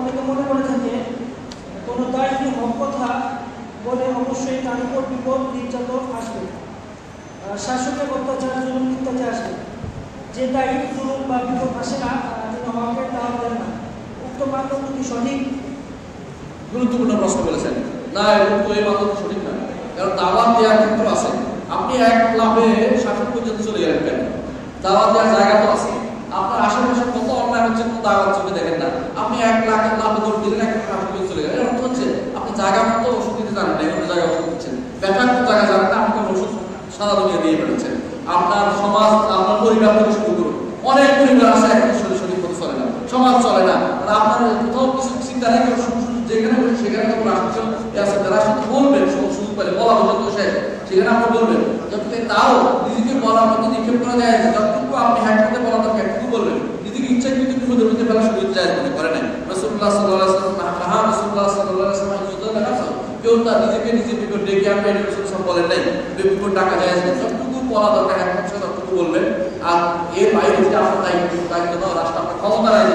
অনেকে মনে করে থাকে কোনো দায়ী হক কথা বলে অবশ্যই তার উপর বিপদ নির্যাতন আসবে, শাসকের অত্যাচার জুলুম ইত্যাদি আসবে। যে দায়ী জুলুম বা বিপদ আসে না তিনি হকের দাওয়াত দেন না। উক্ত মানদণ্ড কি সঠিক? গুরুত্বপূর্ণ প্রশ্ন বলেছেন। না, এরকম তো এই মানদণ্ড সঠিক না। কারণ দাওয়াত দেওয়ার ক্ষেত্র আছে। আপনি এক লাভে শাসক পর্যন্ত চলে গেলেন কেন? দাওয়াত দেওয়ার জায়গা তো আছে। আপনার আশেপাশে কত অন্যায় হচ্ছে, কোনো দাওয়াত চোখে দেখেন না। আপনি 1 লাখের লাভে দৌড় দিলেন, একটা শাসক পর্যন্ত চলে গেলেন। এর অর্থ হচ্ছে আপনি জায়গা মতো ওষুধ দিতে জানেন না, এগুলো জায়গা ওষুধ দিচ্ছেন। ব্যাপার কোন জায়গা জানেন না, আপনি ওষুধ সারা দুনিয়া দিয়ে বেড়াচ্ছেন। আপনার সমাজ, আপনার পরিবার থেকে শুরু করুন, অনেক পরিবার আছে এখন সঠিক পথে চলে না, সমাজ চলে না। আপনার কোথাও কিছু চিন্তা নেই, যেখানে বসে সেখানে কোনো রাষ্ট্রীয় আছে যারা শুধু বলবেন, সুযোগ পেলে বলা পর্যন্ত শেষ, সেখানে আপনি বলবেন। যতক্ষণ তাও নিজেকে বলার মতো নিক্ষেপ করা যায়, যতটুকু আপনি হ্যাক করতে বলা দরকার একটু বলবেন। নিজেকে ইচ্ছাকৃত বিপদের মধ্যে ফেলা শুরু যায় মনে করে নাই। রাসূলুল্লাহ সাল্লাল্লাহু আলাইহি ওয়াসাল্লাম, রাসূলুল্লাহ সাল্লাল্লাহু আলাইহি ওয়াসাল্লাম কেউ তার নিজেকে নিজে বিপদ ডেকে আপনি এটা সব বলেন নাই, বিপদ ডাকা যায় না। যতটুকু বলা দরকার একমাত্র ততটুকু বলবেন। আর এর বাইরে যদি আপনার দায়িত্ব দাও রাষ্ট্র আপনার ক্ষমতা নাই,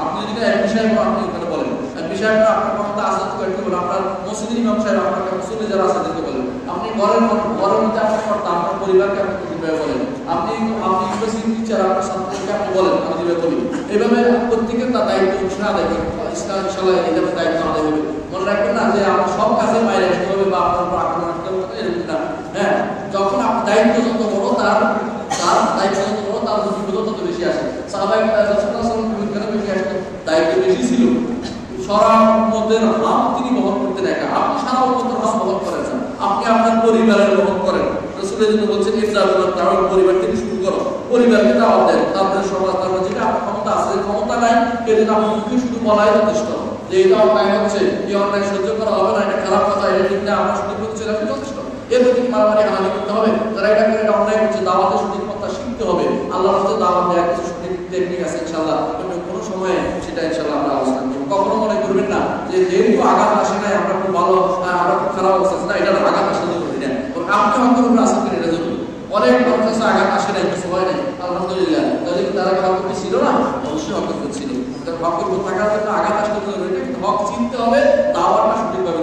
আপনি যদি এক বিষয়ে আপনি ওখানে বলেন, বিষয়টা আপনার ক্ষমতা আছে তো একটু বলেন। আপনার মসজিদের ইমাম সাহেব, আপনার মুসলিমে যারা আছে তাদেরকে বলেন। আপনি ঘরের মধ্যে আপনার কর্তা, আপনার পরিবারকে আপনি কিভাবে বলেন। আপনি ইউনিভার্সিটি টিচার, আপনার ছাত্রদেরকে আপনি বলেন আমি কিভাবে বলি। এইভাবে প্রত্যেকের তার দায়িত্ব অনুসারে আদায় করেন। ইনশাআল্লাহ এইভাবে দায়িত্ব আদায় হবে। মনে রাখবেন না যে আপনার সব কাজে বাইরে আসতে হবে বা আপনার উপর আক্রমণ আসতে হবে, এরকম না। হ্যাঁ, যখন আপনার দায়িত্ব যত বড়, তার দায়িত্ব যত বড়, তার বিপদ তত বেশি আসে। সাহাবায়ে কেরাম বিপদ বেশি আসতো, দায়িত্ব বেশি ছিল। সারা উম্মতের হক তিনি বহন করতেন একা। আপনি সারা উম্মতের হক বহন করেন না, আপনি আপনার পরিবারের বহন করেন। রাসূলের জন্য বলছেন তার পরিবার থেকে শুরু করো, পরিবারকে দাওয়াত দেন, তারপরে সমাজ, তারপর যেটা আপনার ক্ষমতা আছে, ক্ষমতা নাই এটা আপনি মুখে শুধু বলাই যথেষ্ট যে এটা অন্যায় হচ্ছে, এই অন্যায় সহ্য করা হবে না, এটা খারাপ কথা, এটা ঠিক না, আমরা সঠিক পথে চলে যথেষ্ট। এর প্রতি মারামারি হানাহানি করতে হবে। যারা এটা করে এটা অন্যায় করছে, দাওয়াতের সঠিক পথটা শিখতে হবে। আল্লাহর রাস্তায় দাওয়াত দেওয়ার কিছু সঠিক টেকনিক আছে ইনশাআল্লাহ, কোনো সময়ে সেটা ইনশাআল্লাহ আমরা আলোচনা করব। কখনো মনে করবেন না যে যেহেতু আঘাত আসে নাই আমরা খুব ভালো, আমরা খুব খারাপ অবস্থা আছে না, এটা আঘাত আসলে জরুরি না। আপনি অন্তর উপরে আসেন কিনা এটা জরুরি। অনেক মানুষ আছে আঘাত আসে নাই, কিছু হয় নাই, আলহামদুলিল্লাহ। তাহলে তারা হকপতি ছিল না, অবশ্যই হকপতি ছিল। হকের উপর থাকার জন্য আঘাত আসলে জরুরি না, কিন্তু হক চিনতে হবে, দাওয়াতটা সঠিকভাবে